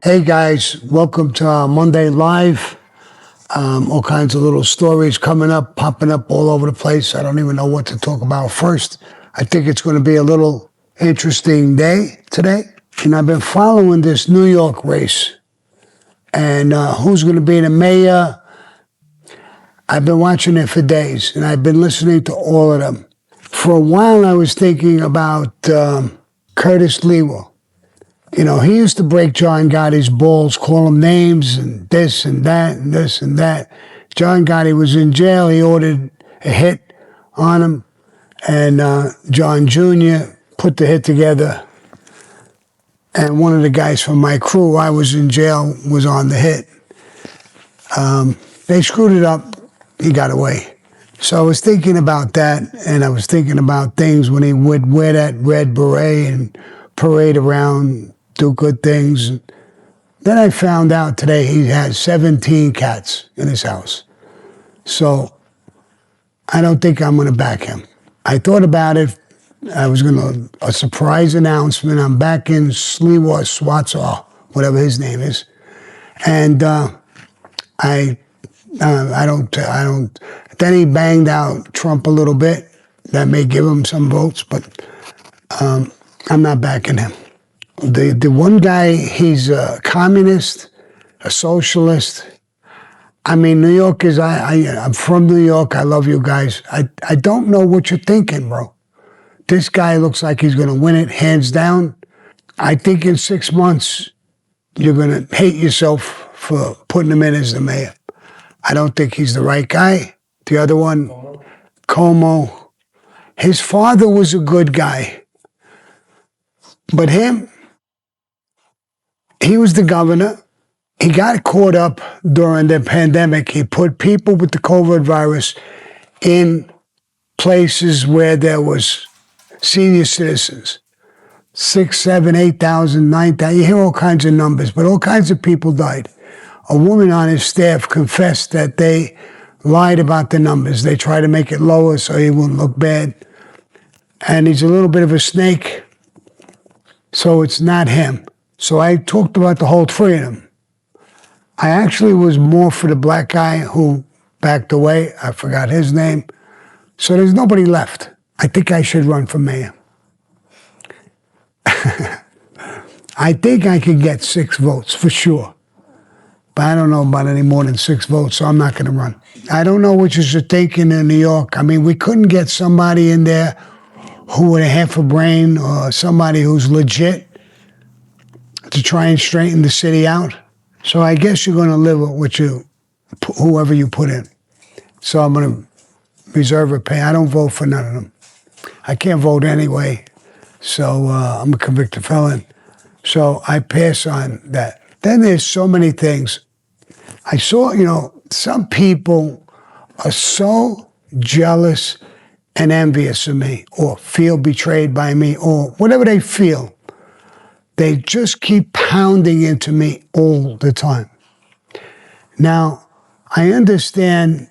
Hey guys, welcome to Monday Live. All kinds of little stories coming up, popping up all over the place. I don't even know what to talk about first. I think it's going to be a little interesting day today. And I've been following this New York race and who's going to be the mayor. I've been watching it for days and I've been listening to all of them. For a while, I was thinking about Curtis Lewa. You know, he used to break John Gotti's balls, call him names and this and that and this and that. John Gotti was in jail. He ordered a hit on him. And John Jr. put the hit together. And one of the guys from my crew, I was in jail, was on the hit. They screwed it up. He got away. So I was thinking about that. And I was thinking about things when he would wear that red beret and parade around, do good things. Then I found out today he has 17 cats in his house. So I don't think I'm going to back him. I thought about it. I was going to, a surprise announcement. I'm back in Sliwa, whatever his name is. And I don't, then he banged out Trump a little bit. That may give him some votes, but I'm not backing him. The one guy, he's a communist, a socialist. I mean, New York is, I'm from New York. I love you guys. I don't know what you're thinking, bro. This guy looks like he's going to win it, hands down. I think in 6 months, you're going to hate yourself for putting him in as the mayor. I don't think he's the right guy. The other one, Como. His father was a good guy. But him, he was the governor. He got caught up during the pandemic. He put people with the COVID virus in places where there was senior citizens. 6, 7, 8,000, 9,000. You hear all kinds of numbers, but all kinds of people died. A woman on his staff confessed that they lied about the numbers. They tried to make it lower so he wouldn't look bad. And he's a little bit of a snake, so it's not him. So I talked about the whole three of them. I actually was more for the black guy who backed away. I forgot his name. So there's nobody left. I think I should run for mayor. I think I could get 6 votes for sure. But I don't know about any more than 6 votes, so I'm not going to run. I don't know what you're thinking in New York. I mean, we couldn't get somebody in there who with a half a brain or somebody who's legit to try and straighten the city out. So I guess you're going to live with whoever you put in. So I'm going to reserve a pay. I don't vote for none of them. I can't vote anyway. So I'm a convicted felon. So I pass on that. Then there's so many things. I saw, some people are so jealous and envious of me or feel betrayed by me or whatever they feel. They just keep pounding into me all the time. Now, I understand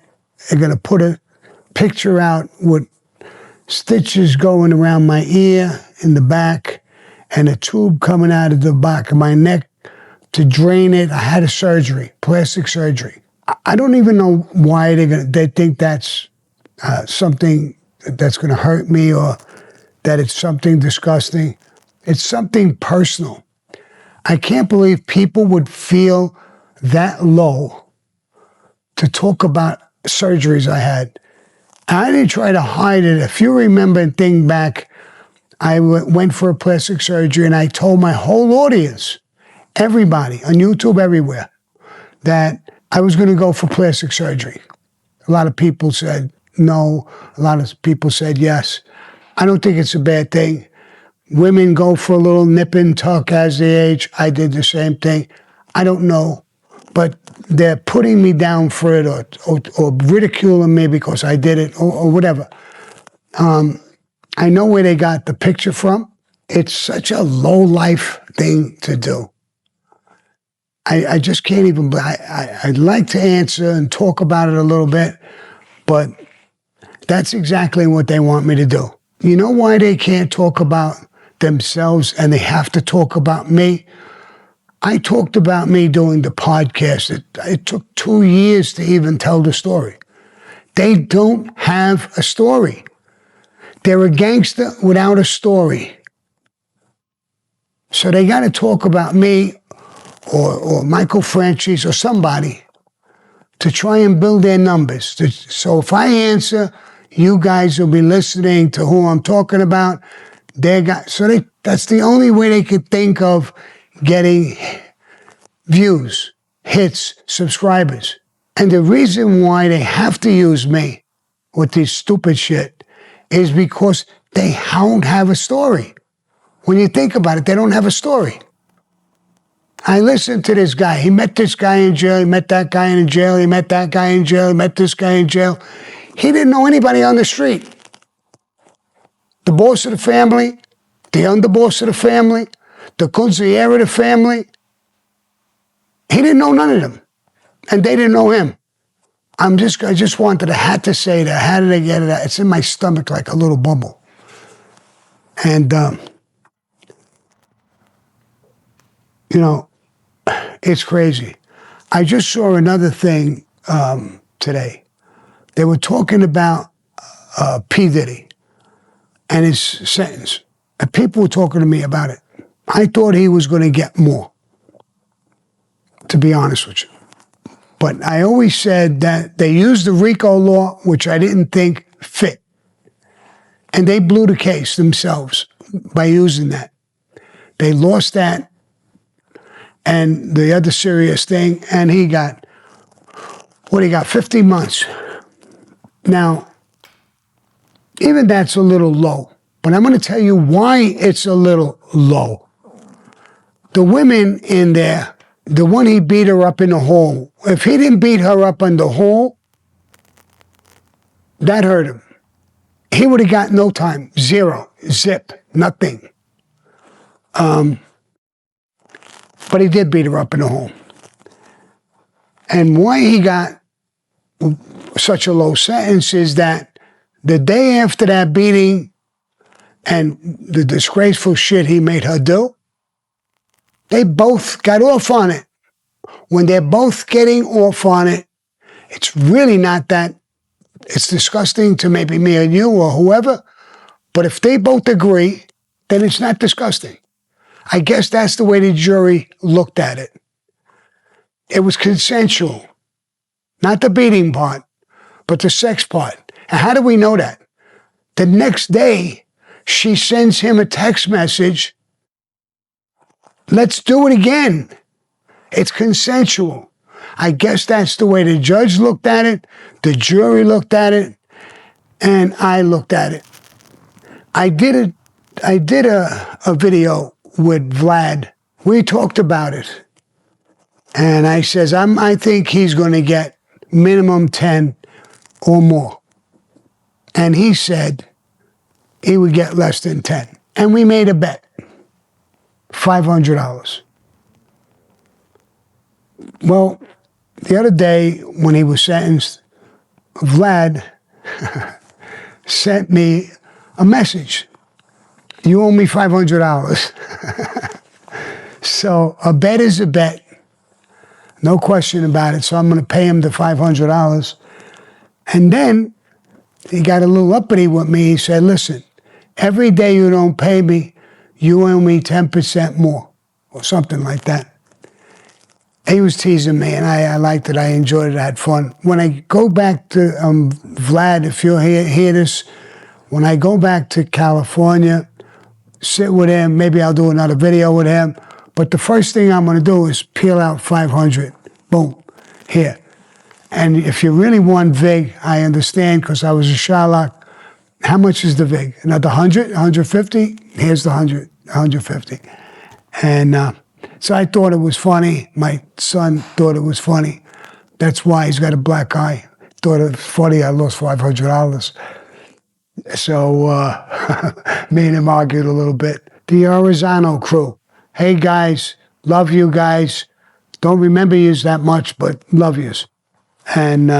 they're going to put a picture out with stitches going around my ear in the back and a tube coming out of the back of my neck to drain it. I had a surgery, plastic surgery. I don't even know why they think that's something that's going to hurt me or that it's something disgusting. It's something personal. I can't believe people would feel that low to talk about surgeries I had. I didn't try to hide it. If you remember and think back, I went for a plastic surgery and I told my whole audience, everybody on YouTube, everywhere, that I was going to go for plastic surgery. A lot of people said no. A lot of people said yes. I don't think it's a bad thing. Women go for a little nip and tuck as they age. I did the same thing. I don't know, but they're putting me down for it or ridiculing me because I did it or whatever. I know where they got the picture from. It's such a low-life thing to do. I just can't even, I'd like to answer and talk about it a little bit, but that's exactly what they want me to do. You know why they can't talk about themselves and they have to talk about me? I talked about me doing the podcast. It took 2 years to even tell the story. They don't have a story. They're a gangster without a story. So they got to talk about me or Michael Franchise or somebody to try and build their numbers. So if I answer, you guys will be listening to who I'm talking about. That's the only way they could think of getting views, hits, subscribers. And the reason why they have to use me with this stupid shit is because they don't have a story. When you think about it, they don't have a story. I listened to this guy. He met this guy in jail. He met that guy in jail. He met that guy in jail. He met this guy in jail. He didn't know anybody on the street. The boss of the family, the underboss of the family, the consigliere of the family. He didn't know none of them. And they didn't know him. I just had to say that. How did I get it out? It's in my stomach like a little bubble. And, it's crazy. I just saw another thing today. They were talking about P. Diddy and his sentence. And people were talking to me about it. I thought he was going to get more, to be honest with you. But I always said that they used the RICO law, which I didn't think fit. And they blew the case themselves by using that. They lost that. And the other serious thing, and he got 15 months. Now, even that's a little low, but I'm going to tell you why it's a little low. The women in there, the one he beat her up in the hall, if he didn't beat her up in the hall, that hurt him. He would have got no time, zero, zip, nothing. But he did beat her up in the home. And why he got such a low sentence is that the day after that beating and the disgraceful shit he made her do, they both got off on it. When they're both getting off on it, it's really not that, it's disgusting to maybe me and you or whoever, but if they both agree, then it's not disgusting. I guess that's the way the jury looked at it. It was consensual. Not the beating part, but the sex part. And how do we know that? The next day, she sends him a text message. Let's do it again. It's consensual. I guess that's the way the judge looked at it, the jury looked at it, and I looked at it. I did a video with Vlad. We talked about it. And I says, I think he's going to get minimum 10 or more. And he said he would get less than 10. And we made a bet, $500. Well, the other day when he was sentenced, Vlad sent me a message. You owe me $500. So a bet is a bet. No question about it. So I'm going to pay him the $500. And then he got a little uppity with me. He said, listen, every day you don't pay me, you owe me 10% more, or something like that. He was teasing me, and I liked it. I enjoyed it. I had fun. When I go back to Vlad, if you hear this, when I go back to California, sit with him, maybe I'll do another video with him. But the first thing I'm going to do is peel out 500. Boom, here. And if you really want VIG, I understand because I was a Sherlock. How much is the VIG? Another 100, 150? Here's the 100, 150. And so I thought it was funny. My son thought it was funny. That's why he's got a black eye. Thought it was funny I lost $500. So me and him argued a little bit. The Arizano crew. Hey, guys, love you guys. Don't remember yous that much, but love yous. And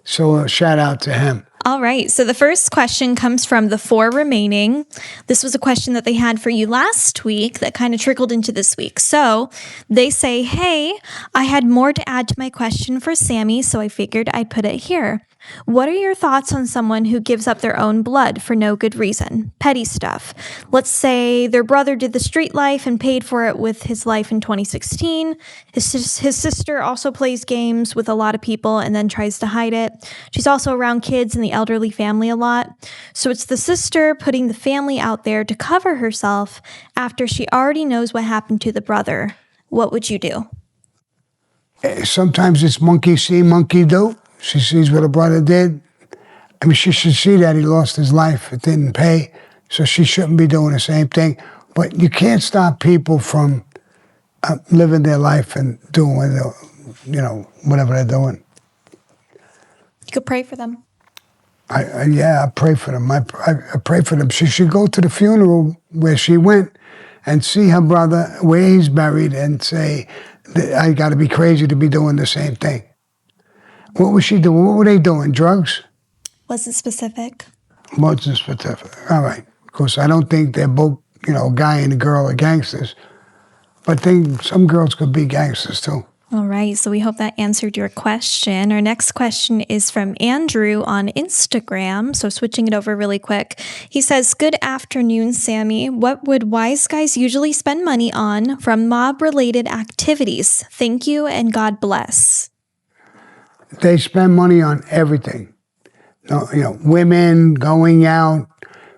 so a shout out to him. All right. So the first question comes from the 4 remaining. This was a question that they had for you last week that kind of trickled into this week. So they say, hey, I had more to add to my question for Sammy, so I figured I'd put it here. What are your thoughts on someone who gives up their own blood for no good reason? Petty stuff. Let's say their brother did the street life and paid for it with his life in 2016. His sister also plays games with a lot of people and then tries to hide it. She's also around kids and the elderly family a lot. So it's the sister putting the family out there to cover herself after she already knows what happened to the brother. What would you do? Sometimes it's monkey see, monkey do. She sees what her brother did. I mean, she should see that he lost his life. It didn't pay, so she shouldn't be doing the same thing. But you can't stop people from living their life and doing what whatever they're doing. You could pray for them. I pray for them. I pray for them. She should go to the funeral where she went and see her brother where he's buried and say, I got to be crazy to be doing the same thing. What was she doing? What were they doing? Drugs? Wasn't specific. Wasn't specific. All right. Of course, I don't think they're both, a guy and a girl are gangsters. But some girls could be gangsters too. All right, so we hope that answered your question. Our next question is from Andrew on Instagram. So switching it over really quick. He says, good afternoon, Sammy. What would wise guys usually spend money on from mob-related activities? Thank you and God bless. They spend money on everything. Women, going out,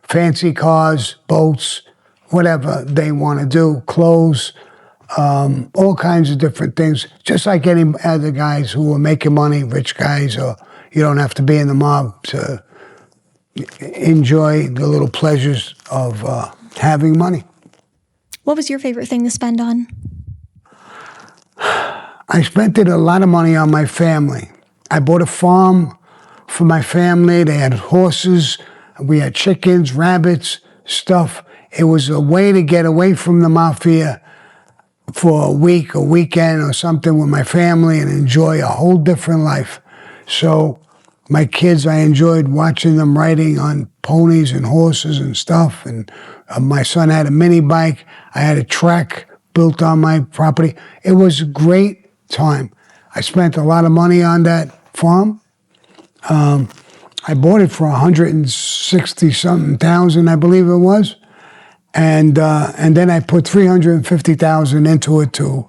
fancy cars, boats, whatever they want to do, clothes, all kinds of different things, just like any other guys who are making money, rich guys, or you don't have to be in the mob to enjoy the little pleasures of having money. What was your favorite thing to spend on? I spent a lot of money on my family. I bought a farm for my family. They had horses. We had chickens, rabbits, stuff. It was a way to get away from the Mafia for a week, a weekend, or something with my family and enjoy a whole different life. So my kids, I enjoyed watching them riding on ponies and horses and stuff. And my son had a mini bike. I had a track built on my property. It was a great time. I spent a lot of money on that farm. I bought it for $160-something thousand, I believe it was. And then I put $350,000 into it to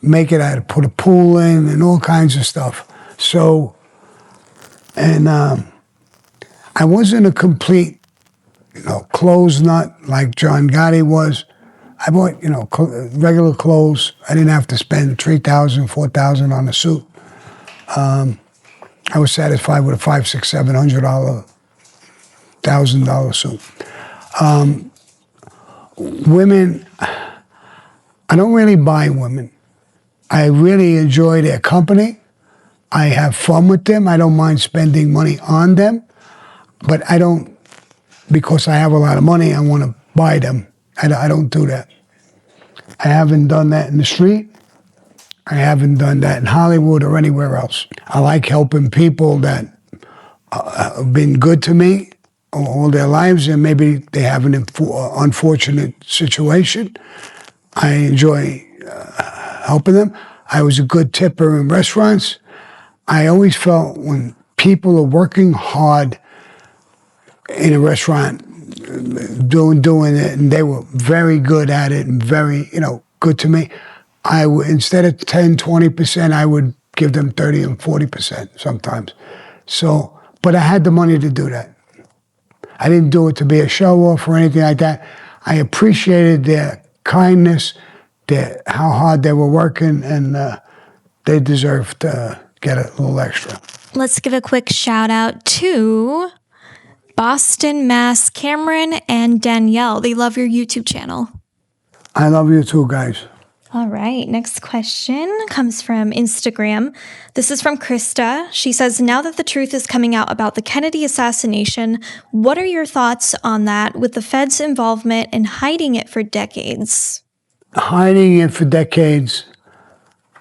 make it. I had to put a pool in and all kinds of stuff. So, and I wasn't a complete, clothes nut like John Gotti was. I bought, regular clothes. I didn't have to spend $3,000, $4,000 on a suit. I was satisfied with a $500, $600, $700, $1,000 suit. Women, I don't really buy women. I really enjoy their company. I have fun with them. I don't mind spending money on them. But I don't, because I have a lot of money, I want to buy them. I don't do that. I haven't done that in the street. I haven't done that in Hollywood or anywhere else. I like helping people that have been good to me all their lives, and maybe they have an unfortunate situation. I enjoy helping them. I was a good tipper in restaurants. I always felt when people are working hard in a restaurant, doing it, and they were very good at it and very, good to me, I would, instead of 10, 20%, I would give them 30 and 40% sometimes. So, but I had the money to do that. I didn't do it to be a show-off or anything like that. I appreciated their kindness, how hard they were working, and they deserved to get a little extra. Let's give a quick shout-out to Boston, Mass, Cameron, and Danielle. They love your YouTube channel. I love you too, guys. All right, next question comes from Instagram. This is from Krista. She says, now that the truth is coming out about the Kennedy assassination, what are your thoughts on that with the Fed's involvement in hiding it for decades? Hiding it for decades,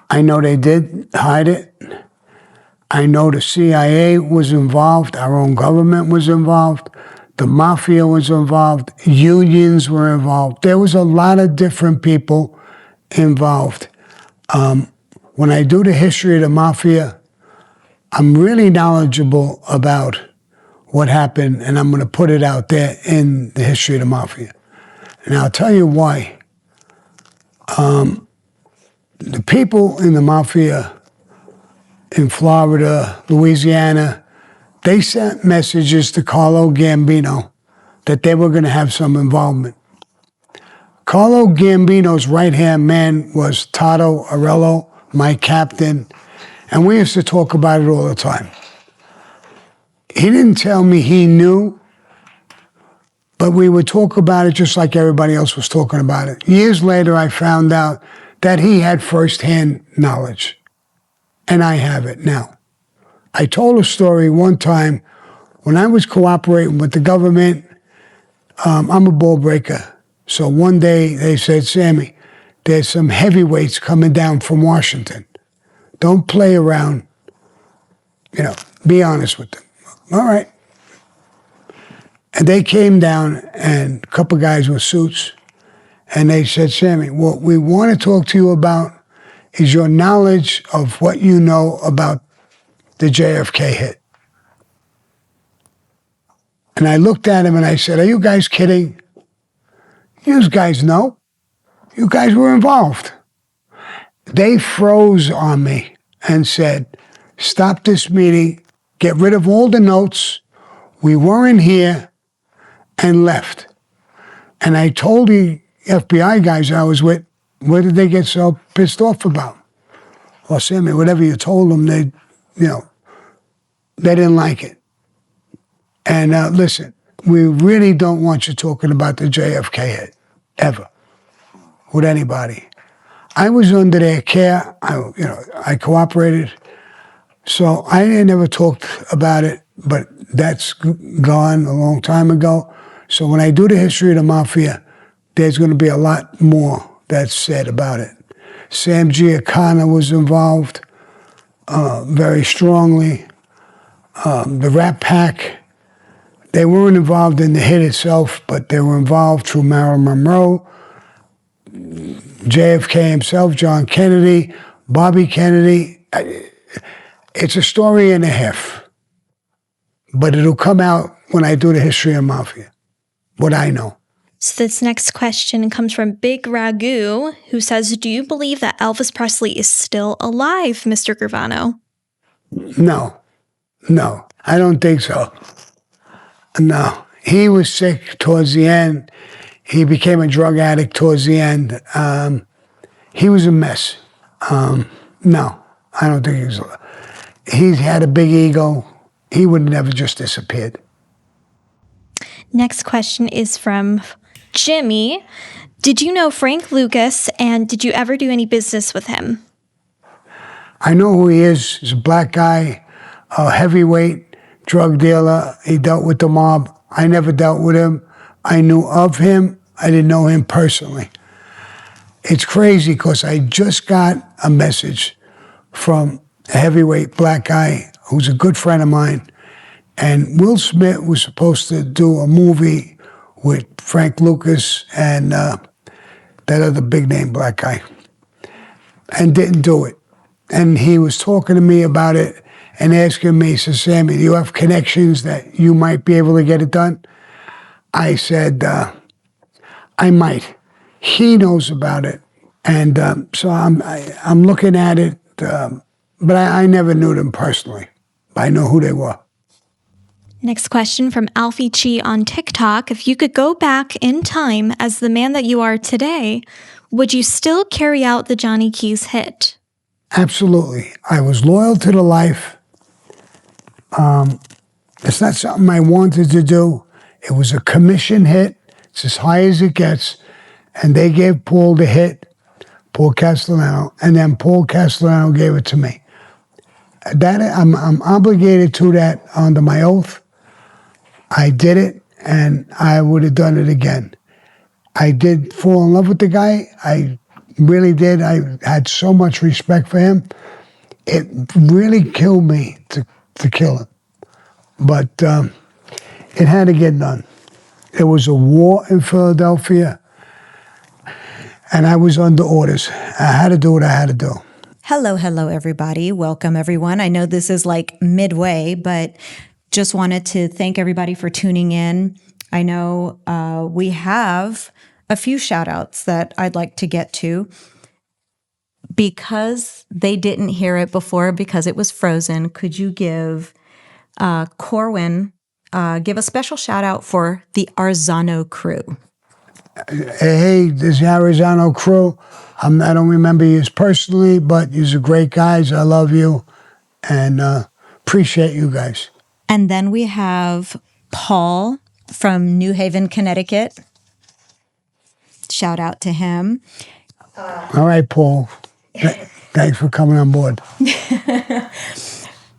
I know they did hide it. I know the CIA was involved, our own government was involved, the Mafia was involved, unions were involved. There was a lot of different people involved. When I do the history of the Mafia, I'm really knowledgeable about what happened, and I'm going to put it out there in the history of the Mafia. And I'll tell you why. The people in the Mafia in Florida, Louisiana, they sent messages to Carlo Gambino that they were going to have some involvement. Carlo Gambino's right-hand man was Tato Arello, my captain, and we used to talk about it all the time. He didn't tell me he knew, but we would talk about it just like everybody else was talking about it. Years later, I found out that he had firsthand knowledge, and I have it now. I told a story one time when I was cooperating with the government. I'm a ball breaker. So one day they said, Sammy, there's some heavyweights coming down from Washington. Don't play around. Be honest with them. All right. And they came down, and a couple guys with suits, and they said, Sammy, what we want to talk to you about is your knowledge of what you know about the JFK hit. And I looked at him and I said, are you guys kidding? You guys know. You guys were involved. They froze on me and said, stop this meeting, get rid of all the notes, we weren't here, and left. And I told the FBI guys I was with, what did they get so pissed off about? Well, Sammy, whatever you told them, they didn't like it. And listen, we really don't want you talking about the JFK hit, ever, with anybody. I was under their care. I cooperated. So I never talked about it, but that's gone a long time ago. So when I do the history of the Mafia, there's going to be a lot more that's said about it. Sam Giancana was involved very strongly. The Rat Pack, they weren't involved in the hit itself, but they were involved through Marilyn Monroe, JFK himself, John Kennedy, Bobby Kennedy. It's a story and a half, but it'll come out when I do the history of Mafia, what I know. So this next question comes from Big Ragu, who says, do you believe that Elvis Presley is still alive, Mr. Gravano? No, I don't think so. No, he was sick towards the end. He became a drug addict towards the end. He was a mess. No, I don't think he was alive. He had a big ego. He would have never just disappeared. Next question is from Jimmy. Did you know Frank Lucas, and did you ever do any business with him? I know who he is. He's a black guy, a heavyweight drug dealer. He dealt with the mob. I never dealt with him. I knew of him. I didn't know him personally. It's crazy because I just got a message from a heavyweight black guy who's a good friend of mine. And Will Smith was supposed to do a movie with Frank Lucas and that other big name black guy, and didn't do it. And he was talking to me about it and asking me, he says, Sammy, do you have connections that you might be able to get it done? I said, I might. He knows about it. And so I'm looking at it, but I never knew them personally. I know who they were. Next question from Alfie Chi on TikTok. If you could go back in time as the man that you are today, would you still carry out the Johnny Keys hit? Absolutely. I was loyal to the life. It's not something I wanted to do. It was a commission hit. It's as high as it gets. And they gave Paul the hit, Paul Castellano, and then Paul Castellano gave it to me. That I'm obligated to that under my oath. I did it, and I would have done it again. I did fall in love with the guy. I really did. I had so much respect for him. it really killed me to kill him. But it had to get done. There was a war in Philadelphia, and I was under orders. I had to do what I had to do. Hello, everybody. Welcome, everyone. I know this is like midway, but just wanted to thank everybody for tuning in. I know we have a few shout outs that I'd like to get to. Because they didn't hear it before because it was frozen, could you give Corwin, give a special shout out for the Arzano crew? Hey, this is the Arizona crew. I don't remember you personally, but you're great guys. I love you and appreciate you guys. And then we have Paul from New Haven, Connecticut. Shout out to him. All right, Paul. Thanks for coming on board.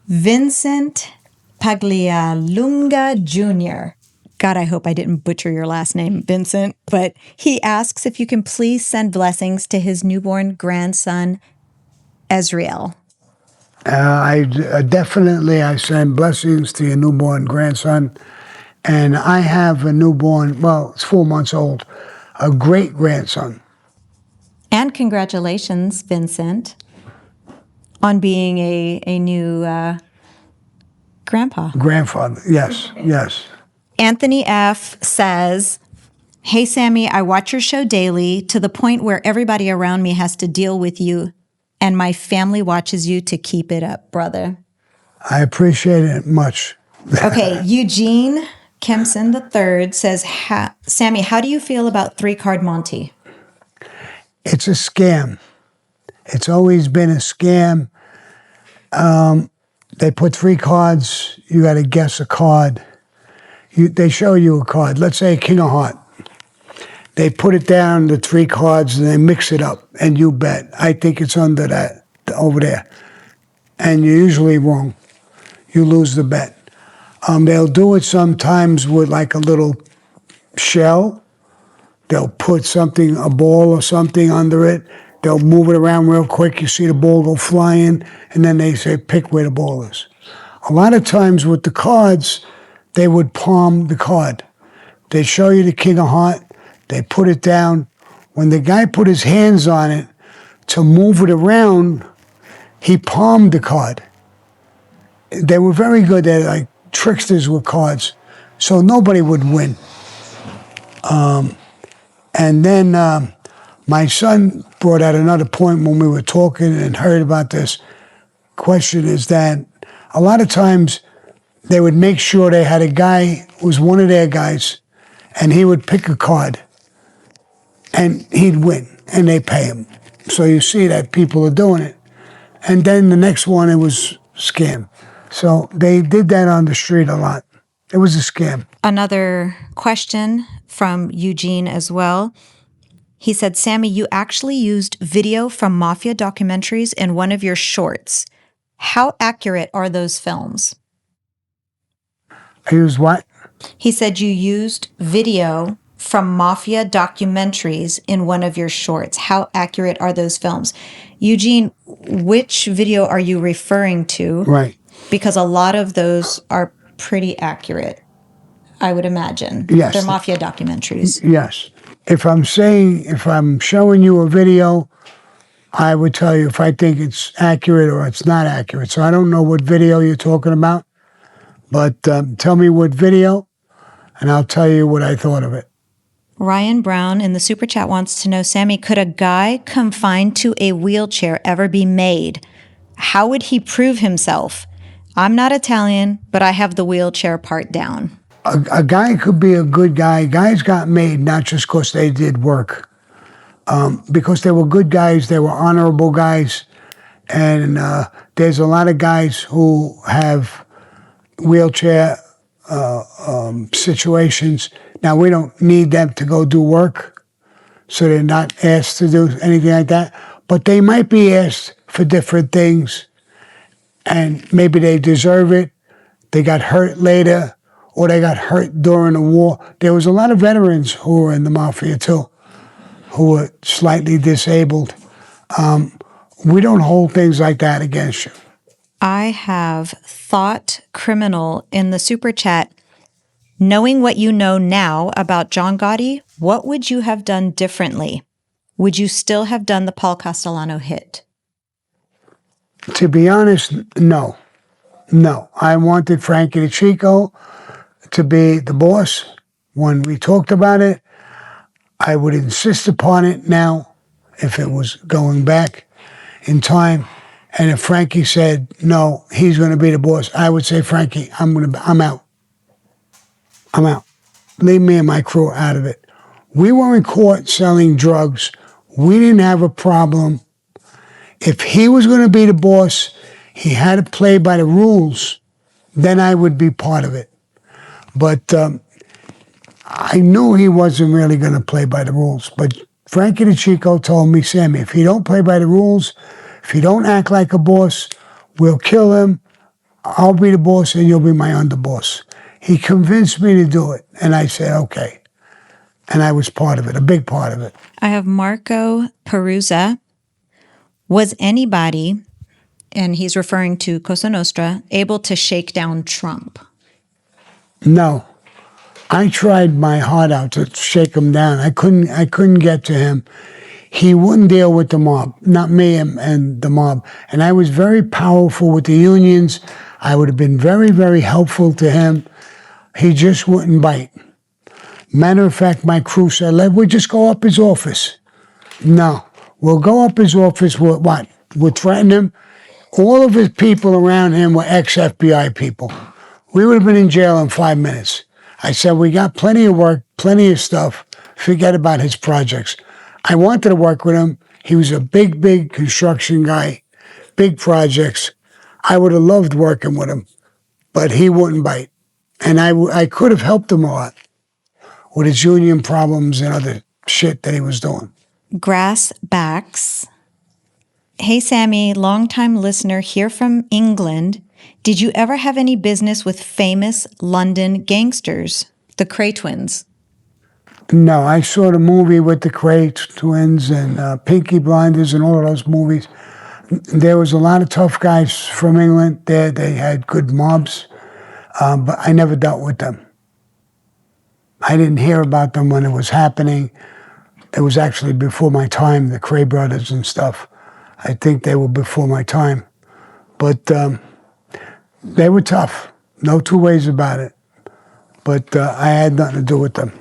Vincent Paglialunga Jr. God, I hope I didn't butcher your last name, Vincent. But he asks if you can please send blessings to his newborn grandson, Ezreal. I send blessings to your newborn grandson. And I have a newborn, well, it's 4 months old, a great grandson. And congratulations, Vincent, on being a new grandpa. Grandfather, yes. Anthony F. says, "Hey, Sammy, I watch your show daily to the point where everybody around me has to deal with you, and my family watches you to keep it up, brother." I appreciate it much. Okay, Eugene Kempson III says, "Sammy, how do you feel about 3-card Monte?" It's a scam. It's always been a scam. They put 3 cards. You got to guess a card. They show you a card. Let's say King of Heart. They put it down, the 3 cards, and they mix it up, and you bet. I think it's under that, over there. And you're usually wrong. You lose the bet. They'll do it sometimes with like a little shell. They'll put something, a ball or something under it. They'll move it around real quick. You see the ball go flying, and then they say, pick where the ball is. A lot of times with the cards, they would palm the card. They show you the King of Heart. They put it down. When the guy put his hands on it to move it around, he palmed the card. They were very good. They're like tricksters with cards. So nobody would win. And then my son brought out another point when we were talking and heard about this question is that a lot of times they would make sure they had a guy who was one of their guys and he would pick a card and he'd win and they pay him. So you see that people are doing it. And then the next one, it was scam. So they did that on the street a lot. It was a scam. Another question from Eugene as well. He said, "Sammy, you actually used video from Mafia documentaries in one of your shorts. How accurate are those films?" I used what? He said you used video from Mafia documentaries in one of your shorts. How accurate are those films? Eugene, which video are you referring to? Right. Because a lot of those are pretty accurate, I would imagine. Yes. They're Mafia documentaries. Yes. If I'm showing you a video, I would tell you if I think it's accurate or it's not accurate. So I don't know what video you're talking about, but tell me what video, and I'll tell you what I thought of it. Ryan Brown in the Super Chat wants to know, Sammy, could a guy confined to a wheelchair ever be made? How would he prove himself? I'm not Italian, but I have the wheelchair part down. A guy could be a good guy. Guys got made not just because they did work, because they were good guys, they were honorable guys, and there's a lot of guys who have wheelchair situations. Now, we don't need them to go do work, so they're not asked to do anything like that, but they might be asked for different things, and maybe they deserve it. They got hurt later, or they got hurt during the war. There was a lot of veterans who were in the Mafia, too, who were slightly disabled. we don't hold things like that against you. I have thought criminal in the super chat. Knowing what you know now about John Gotti, what would you have done differently? Would you still have done the Paul Castellano hit? To be honest, no. No. I wanted Frankie DeChico to be the boss. When we talked about it, I would insist upon it now if it was going back in time. And if Frankie said, no, he's going to be the boss, I would say, Frankie, I'm out. I'm out. Leave me and my crew out of it. We weren't caught selling drugs. We didn't have a problem. If he was going to be the boss, he had to play by the rules, then I would be part of it. But I knew he wasn't really going to play by the rules. But Frankie DeChico told me, Sammy, if you don't play by the rules, if you don't act like a boss, we'll kill him. I'll be the boss and you'll be my underboss. He convinced me to do it. And I said, okay. And I was part of it, a big part of it. I have Marco Perusa. Was anybody, and he's referring to Cosa Nostra, able to shake down Trump? No. I tried my heart out to shake him down. I couldn't get to him. He wouldn't deal with the mob, not me and the mob. And I was very powerful with the unions. I would have been very, very helpful to him. He just wouldn't bite. Matter of fact, my crew said, we'll just go up his office. No, we'll go up his office with what? We'll threaten him. All of his people around him were ex-FBI people. We would have been in jail in 5 minutes. I said, we got plenty of work, plenty of stuff. Forget about his projects. I wanted to work with him. He was a big, big construction guy, big projects. I would have loved working with him, but he wouldn't bite. And I could have helped him a lot with his union problems and other shit that he was doing. Grass Backs. Hey, Sammy, longtime listener here from England. Did you ever have any business with famous London gangsters, the Cray twins? No, I saw the movie with the Cray twins and Pinky Blinders and all of those movies. There was a lot of tough guys from England there. They had good mobs, but I never dealt with them. I didn't hear about them when it was happening. It was actually before my time, the Cray brothers and stuff. I think they were before my time. But they were tough. No two ways about it. But I had nothing to do with them.